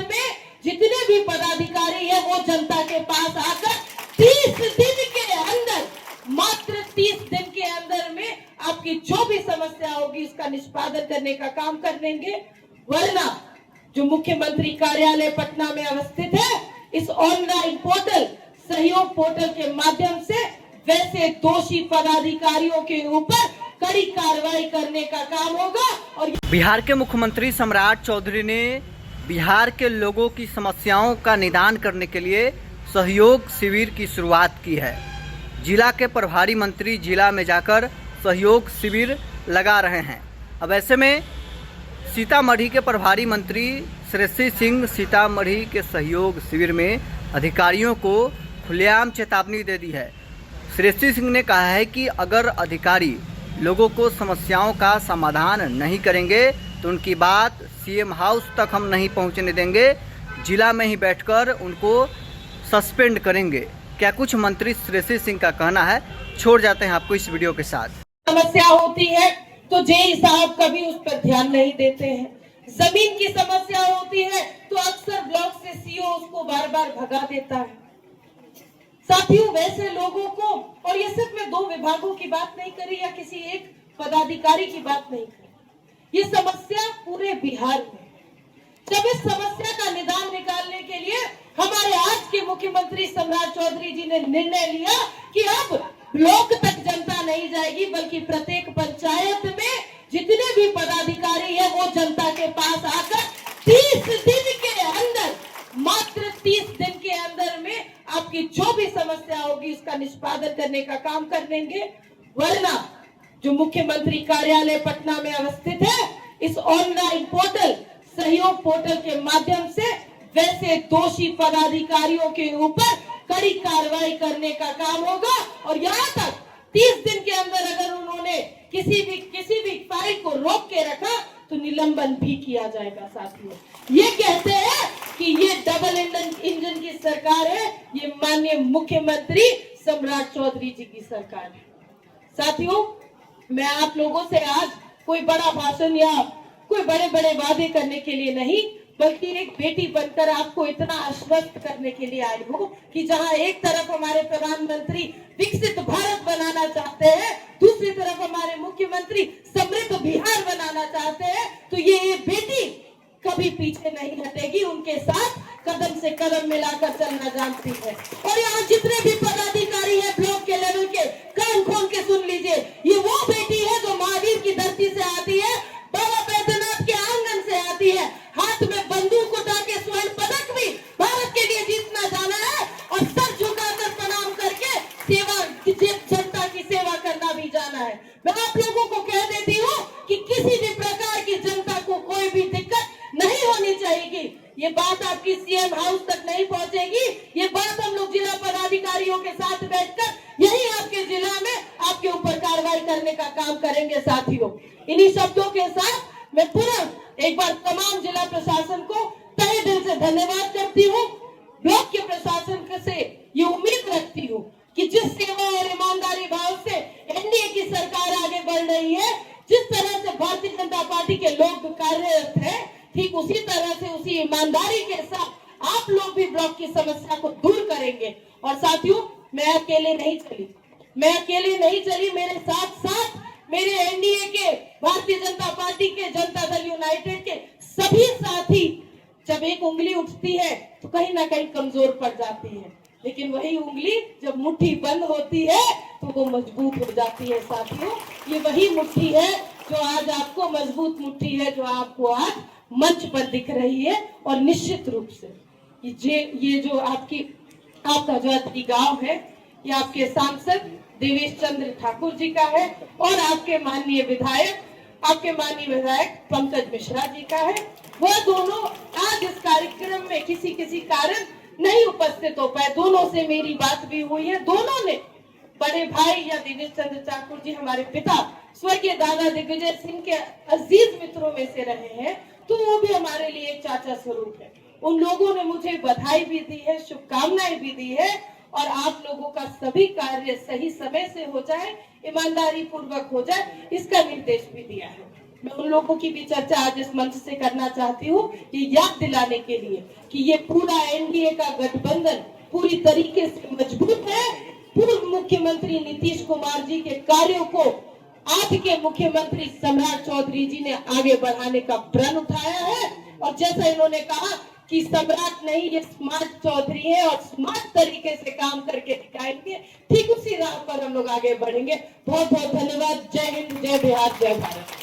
में जितने भी पदाधिकारी है वो जनता के पास आकर 30 दिन के अंदर, मात्र 30 दिन के अंदर में आपकी जो भी समस्या होगी उसका निष्पादन करने का काम कर देंगे। वरना जो मुख्यमंत्री कार्यालय पटना में अवस्थित है, इस ऑनलाइन पोर्टल सहयोग पोर्टल के माध्यम से वैसे दोषी पदाधिकारियों के ऊपर कड़ी कार्रवाई करने का काम होगा। और बिहार के मुख्यमंत्री सम्राट चौधरी ने बिहार के लोगों की समस्याओं का निदान करने के लिए सहयोग शिविर की शुरुआत की है। जिला के प्रभारी मंत्री जिला में जाकर सहयोग शिविर लगा रहे हैं। अब ऐसे में सीतामढ़ी के प्रभारी मंत्री श्रेयसी सिंह सीतामढ़ी के सहयोग शिविर में अधिकारियों को खुलेआम चेतावनी दे दी है। श्रेयसी सिंह ने कहा है कि अगर अधिकारी लोगों को समस्याओं का समाधान नहीं करेंगे तो उनकी बात सीएम हाउस तक हम नहीं पहुंचने देंगे, जिला में ही बैठकर उनको सस्पेंड करेंगे। क्या कुछ मंत्री श्रेयसी सिंह का कहना है, छोड़ जाते हैं आपको इस वीडियो के साथ। समस्या होती है तो जेई साहब कभी उस पर ध्यान नहीं देते हैं। जमीन की समस्या होती है तो अक्सर ब्लॉक से सीओ उसको बार बार भगा देता है। साथियों, वैसे लोगों को, और ये सिर्फ मैं 2 विभागों की बात नहीं करी या किसी एक पदाधिकारी की बात नहीं करी, ये समस्या पूरे बिहार में। जब इस समस्या का निदान निकालने के लिए हमारे आज के मुख्यमंत्री सम्राट चौधरी जी ने निर्णय लिया कि अब ब्लॉक तक जनता नहीं जाएगी, बल्कि प्रत्येक पंचायत में जितने भी पदाधिकारी है वो जनता के पास आकर 30 दिन के अंदर, मात्र 30 दिन के अंदर में आपकी जो भी समस्या होगी उसका निष्पादन करने का काम कर देंगे। वरना जो मुख्यमंत्री कार्यालय पटना में अवस्थित है, इस ऑनलाइन पोर्टल सहयोग पोर्टल के माध्यम से वैसे दोषी पदाधिकारियों के ऊपर कड़ी कार्रवाई करने का काम होगा। और यहाँ तक 30 दिन के अंदर अगर उन्होंने किसी भी फाइल को रोक के रखा तो निलंबन भी किया जाएगा। साथियों, ये कहते हैं कि ये डबल इंजन की सरकार है, ये माननीय मुख्यमंत्री सम्राट चौधरी जी की सरकार है। साथियों, मैं आप लोगों से आज कोई बड़ा भाषण या कोई बड़े बड़े वादे करने के लिए नहीं, बल्कि एक बेटी बनकर आपको इतना आश्वस्त करने के लिए आई हूँ कि जहाँ एक तरफ हमारे प्रधानमंत्री विकसित भारत बनाना चाहते हैं, दूसरी तरफ हमारे मुख्यमंत्री समृद्ध बिहार बनाना चाहते हैं, तो ये बेटी कभी पीछे नहीं हटेगी, उनके साथ कदम से कदम मिलाकर चलना जानती है। और यहाँ जितने भी पदाधिकारी है ब्लॉक के लेवल के, कान खोल के सुन लीजिए, ये वो बेटी है जो महावीर की धरती से आती है, बाबा बैद्यनाथ के आंगन से आती है, हाथ में बंदूक उठा के स्वर्ण पदक भी भारत के लिए जीतना जाना है, और सर झुकाकर प्रणाम करके जनता की सेवा करना भी जाना है। मैं आप लोगों को कह देती हूँ कि किसी भी प्रकार की जनता को कोई भी दिक्कत नहीं होनी चाहिए। ये बात आपकी सीएम हाउस तक नहीं पहुंचेगी, ये बात हम लोग जिला पदाधिकारियों के साथ बैठकर यही आपके जिला में आपके ऊपर कार्रवाई करने का काम करेंगे। साथियों, इन्हीं शब्दों के साथ मैं पुनः एक बार तमाम जिला प्रशासन को तहे दिल से धन्यवाद करती हूँ। ब्लॉक के प्रशासन से ये उम्मीद रखती हूँ कि जिस सेवा और ईमानदारी भाव से एनडीए की सरकार आगे बढ़ रही है, जिस तरह से भारतीय जनता पार्टी के लोग कार्यरत हैं, ठीक उसी तरह से उसी ईमानदारी के साथ आप लोग भी ब्लॉक की समस्या को दूर करेंगे। और साथियों, मैं अकेले नहीं चली, मेरे साथ साथ मेरे एनडीए के, भारतीय जनता पार्टी के, जनता दल यूनाइटेड के सभी साथी। जब एक उंगली उठती है तो कहीं ना कहीं कमजोर पड़ जाती है, लेकिन वही उंगली जब मुट्ठी बंद होती है तो वो मजबूत हो जाती है। साथियों, ये वही मुट्ठी है जो आज आपको, मजबूत मुट्ठी है जो आपको आज मंच पर दिख रही है। और निश्चित रूप से ये जो आपका जो अति गांव है, ये आपके सांसद देवेश चंद्र ठाकुर जी का है, और आपके माननीय विधायक पंकज मिश्रा जी का है। वह दोनों आज इस कार्यक्रम में किसी कारण नहीं उपस्थित हो पाए। दोनों से मेरी बात भी हुई है। दोनों ने, बड़े भाई या देवेश चंद्र ठाकुर जी हमारे पिता स्वर्गीय दादा दिग्विजय सिंह के अजीज मित्रों में से रहे हैं, तो वो भी हमारे लिए एक चाचा स्वरूप है। उन लोगों ने मुझे बधाई भी दी है, शुभकामनाएं भी दी है, और आप लोगों का सभी कार्य सही समय से हो जाए, ईमानदारी पूर्वक हो जाए, इसका निर्देश भी दिया है। मैं उन लोगों की भी चर्चा आज इस मंच से करना चाहती हूँ, ये याद दिलाने के लिए कि ये पूरा एनडीए का गठबंधन पूरी तरीके से मजबूत है। पूर्व मुख्यमंत्री नीतीश कुमार जी के कार्यों को आज के मुख्यमंत्री सम्राट चौधरी जी ने आगे बढ़ाने का प्रण उठाया है। और जैसा इन्होंने कहा कि सम्राट नहीं, ये स्मार्ट चौधरी है और स्मार्ट तरीके से काम करके दिखाएंगे, ठीक उसी राह पर हम लोग आगे बढ़ेंगे। बहुत बहुत धन्यवाद। जय हिंद, जय बिहार, जय भारत।